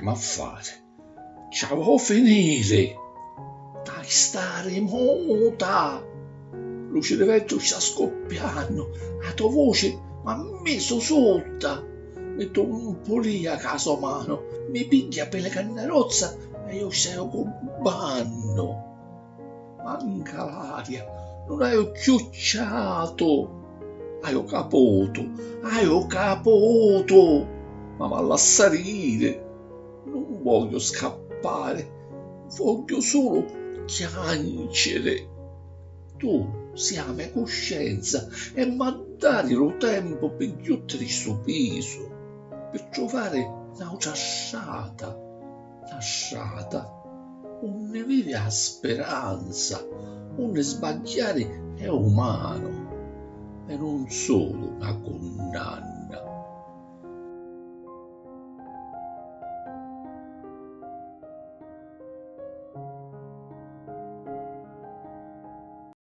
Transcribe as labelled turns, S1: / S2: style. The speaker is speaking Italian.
S1: ma fare? Ciao vuoi finire? Dai stare muta! Luce di vetro sta scoppiando, la tua voce mi ha messo sotto. Metto un po' lì a caso mano, mi piglia per le cannerozza e io stai cubbando. Manca l'aria, non hai chiucciato. Hai capoto, ma va a salire. Non voglio scappare, voglio solo chiancere. Tu siamo a coscienza e mandare lo tempo per chiudere sto peso, per trovare un'altra strada, un vive a speranza, un sbagliare è umano e non solo una condanna.